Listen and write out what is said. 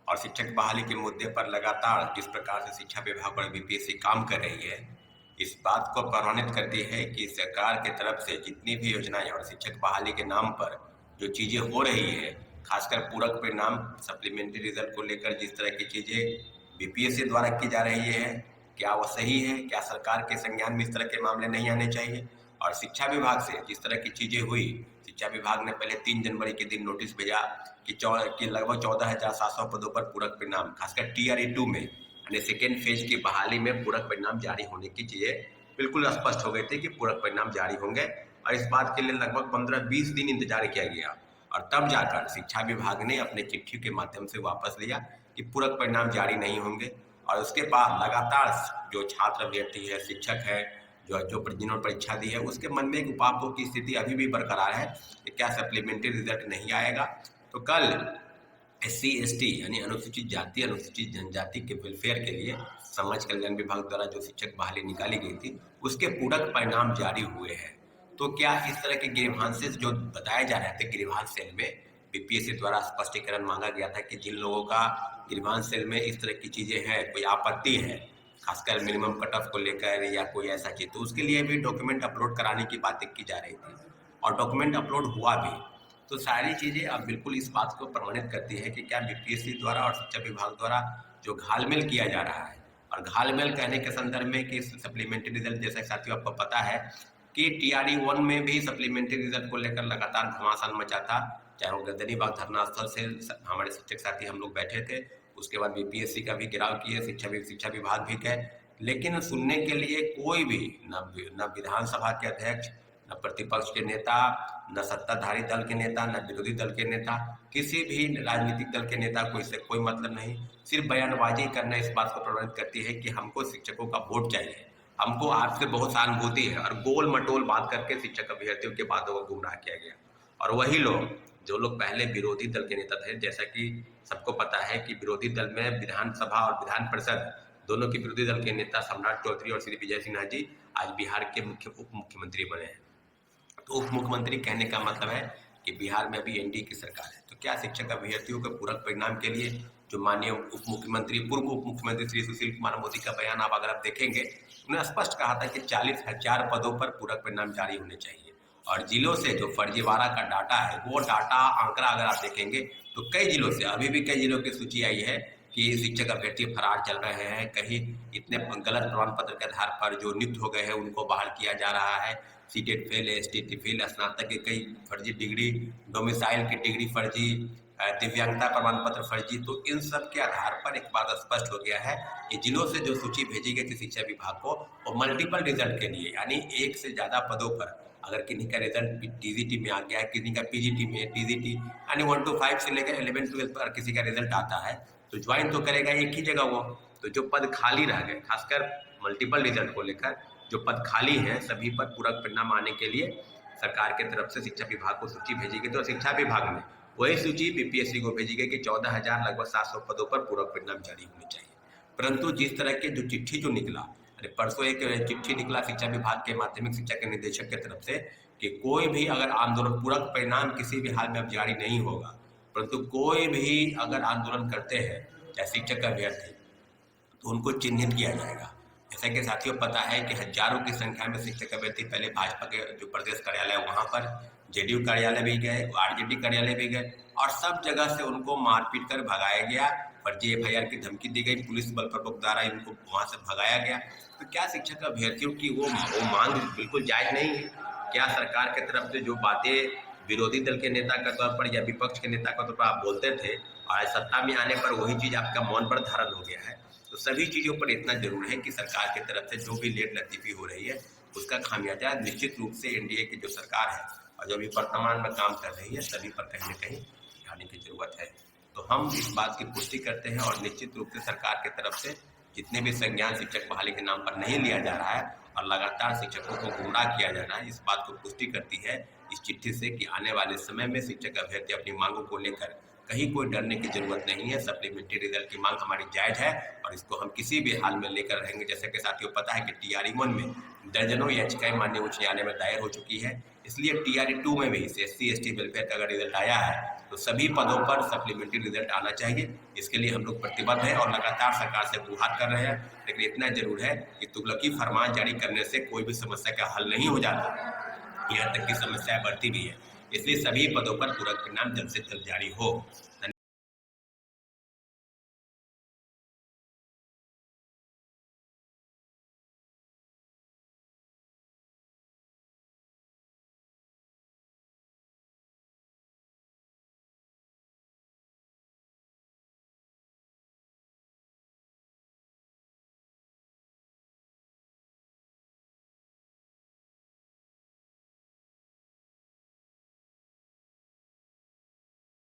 और शिक्षक बहाली के मुद्दे पर लगातार जिस प्रकार से शिक्षा विभाग और बीपीएससी काम कर रही है, इस बात को प्रमाणित करती है कि सरकार के तरफ से जितनी भी योजनाएं और शिक्षक बहाली के नाम पर जो चीजें हो रही है, खासकर पूरक परिणाम, सप्लीमेंट्री रिजल्ट को लेकर जिस तरह की चीजें बीपीएससी द्वारा की जा रही है, क्या वो सही है? क्या सरकार के संज्ञान में इस तरह के मामले नहीं आने चाहिए? और शिक्षा विभाग से जिस तरह की चीजें हुई, शिक्षा विभाग ने पहले 3 जनवरी के दिन नोटिस भेजा कि लगभग 14,700 पदों पर पूरक परिणाम, खासकर TRE2 में यानी सेकेंड फेज की बहाली में पूरक परिणाम जारी होने की चीजें बिल्कुल स्पष्ट हो गई थी कि पूरक परिणाम जारी होंगे, और इस बात के लिए लगभग 15-20 दिन इंतजार किया गया, और तब जाकर शिक्षा विभाग ने अपने चिट्ठी के माध्यम से वापस लिया कि पूरक परिणाम जारी नहीं होंगे। और उसके बाद लगातार जो छात्र अभ्यर्थी है, शिक्षक है, जो जो जिन्होंने परीक्षा दी है, उसके मन में एक उपापों की स्थिति अभी भी बरकरार है कि क्या सप्लीमेंट्री रिजल्ट नहीं आएगा। तो कल SC/ST यानी अनुसूचित जाति अनुसूचित जनजाति के वेलफेयर के लिए समाज कल्याण विभाग द्वारा जो शिक्षक बहाली निकाली गई थी, उसके पूरक परिणाम जारी हुए हैं। तो क्या इस तरह के ग्रीवांसेस जो बताए जा रहे थे ग्रीवांस सेल में, बीपीएससी द्वारा स्पष्टीकरण मांगा गया था कि जिन लोगों का ग्रीवांस सेल में इस तरह की चीजें हैं, कोई आपत्ति है, खासकर मिनिमम कट ऑफ को लेकर या कोई ऐसा चीज, तो उसके लिए भी डॉक्यूमेंट अपलोड कराने की बातें की जा रही थी, और डॉक्यूमेंट अपलोड हुआ भी। तो सारी चीजें अब बिल्कुल इस बात को प्रमाणित करती है कि क्या बीपीएससी द्वारा और शिक्षा विभाग द्वारा जो घालमेल किया जा रहा है, और घालमेल कहने के संदर्भ में कि सप्लीमेंट्री रिजल्ट, जैसा साथियों आपको पता है कि TRE1 में भी सप्लीमेंट्री रिजल्ट को लेकर लगातार घमासान मचा था, चाहे वो गर्दनीबाग धरना स्थल से हमारे शिक्षक साथी हम लोग बैठे थे, उसके बाद बीपीएससी का भी घेराव किए, शिक्षा विभाग भी गए, लेकिन सुनने के लिए कोई भी न विधानसभा के अध्यक्ष, न प्रतिपक्ष के नेता, न सत्ताधारी दल के नेता, न विरोधी दल के नेता, किसी भी राजनीतिक दल के नेता को इससे कोई मतलब नहीं। सिर्फ बयानबाजी करना इस बात को प्रमाणित करती है कि हमको शिक्षकों का वोट चाहिए, हमको आपसे बहुत सहानुभूति है, और गोल मटोल बात करके शिक्षक अभ्यर्थियों के बातों को गुमराह किया गया। और वही लोग जो लोग पहले विरोधी दल के नेता थे, जैसा कि सबको पता है कि विरोधी दल में विधानसभा और विधान परिषद दोनों के विरोधी दल के नेता सम्राट चौधरी और श्री विजय सिन्हा जी आज बिहार के उप मुख्यमंत्री बने हैं। तो उप मुख्यमंत्री कहने का मतलब है कि बिहार में अभी एनडीए की सरकार है। तो क्या शिक्षक अभ्यर्थियों के पूरक परिणाम के लिए जो माननीय पूर्व उप मुख्यमंत्री श्री सुशील कुमार मोदी का बयान आप अगर आप देखेंगे, उन्होंने स्पष्ट कहा था कि 40,000 पदों पर पूरक परिणाम जारी होने चाहिए। और जिलों से जो फर्जीवाड़ा का डाटा है, वो डाटा आंकड़ा अगर आप देखेंगे तो कई जिलों से, अभी भी कई जिलों की सूची आई है कि शिक्षक अभ्यर्थी फरार चल रहे हैं, कहीं इतने गलत प्रमाण पत्र के आधार पर जो नियुक्त हो गए हैं उनको बहाल किया जा रहा है, सीटेट फेल, STT फेल, स्नातक के कई फर्जी डिग्री, डोमिसाइल की डिग्री फर्जी, दिव्यांगता प्रमाण पत्र फर्जी। तो इन सब के आधार पर एक बात स्पष्ट हो गया है कि जिलों से जो सूची भेजी गई थी शिक्षा विभाग को, वो मल्टीपल रिजल्ट के लिए, यानी एक से ज्यादा पदों पर अगर किन्हीं का रिजल्ट TGT में आ गया है, किसी का PGT में, TGT यानी 1 to 5 से लेकर 11-12 पर किसी का रिजल्ट आता है तो ज्वाइन तो करेगा एक ही जगह वो। तो जो पद खाली रह गए, खासकर मल्टीपल रिजल्ट को लेकर जो पद खाली हैं, सभी पर पूरक परिणाम आने के लिए सरकार की तरफ से शिक्षा विभाग को सूची भेजी गई। तो शिक्षा विभाग में वही सूची बीपीएससी को भेजी गई कि 14,000 लगभग 700 पदों पर पूरक परिणाम जारी होने चाहिए। परंतु जिस तरह के जो चिट्ठी जो निकला, अरे परसों एक चिट्ठी निकला शिक्षा विभाग के माध्यमिक शिक्षा के निदेशक की तरफ से कि कोई भी अगर आंदोलन, पूरक परिणाम किसी भी हाल में अब जारी नहीं होगा, परंतु कोई भी अगर आंदोलन करते हैं चाहे शिक्षक अभ्यर्थी, तो उनको चिन्हित किया जाएगा। जैसा कि साथियों पता है कि हजारों की संख्या में शिक्षक अभ्यर्थी पहले भाजपा के जो प्रदेश कार्यालय वहां पर, जेडीयू कार्यालय भी गए, आरजेडी कार्यालय भी गए, और सब जगह से उनको मारपीट कर भगाया गया, फर्जी FIR की धमकी दी गई, पुलिस बल प्रमुख द्वारा इनको वहां से भगाया गया। तो क्या शिक्षक अभ्यर्थियों की वो मांग बिल्कुल जायज नहीं है? क्या सरकार की तरफ से जो बातें विरोधी दल के नेता के तौर पर या विपक्ष के नेता के तौर पर आप बोलते थे, और सत्ता में आने पर वही चीज आपका मौन पर धारण हो गया है? तो सभी चीजों पर इतना जरूर है कि सरकार की तरफ से जो भी लेट लतीफी हो रही है उसका खामियाजा निश्चित रूप से एनडीए की जो सरकार है और जो भी वर्तमान में काम कर रही है, सभी पर कहीं न कहीं ध्यान की जरूरत है। तो हम इस बात की पुष्टि करते हैं, और निश्चित रूप से सरकार की तरफ से जितने भी संज्ञान शिक्षक बहाली के नाम पर नहीं लिया जा रहा है और लगातार शिक्षकों को गुमराह किया जा रहा है, इस बात को पुष्टि करती है इस चिट्ठी से कि आने वाले समय में शिक्षक अभ्यर्थी अपनी मांगों को लेकर कहीं कोई डरने की जरूरत नहीं है। सप्लीमेंट्री रिजल्ट की मांग हमारी जायज है और इसको हम किसी भी हाल में लेकर रहेंगे। जैसे कि साथियों पता है कि TRE1 में दर्जनों याचिकाएं माननीय उच्च न्यायालय में दायर हो चुकी है। इसलिए TRE 2 में भी SC/ST वेलफेयर का अगर रिजल्ट आया है तो सभी पदों पर सप्लीमेंट्री रिजल्ट आना चाहिए। इसके लिए हम लोग प्रतिबद्ध हैं और लगातार सरकार से गुहार कर रहे हैं। लेकिन इतना जरूर है कि तुगलकी फरमान जारी करने से कोई भी समस्या का हल नहीं हो जाता, यहाँ तक की समस्या बढ़ती भी है। इसलिए सभी पदों पर तुरंत परिणाम जल्द से जल्द जारी हो।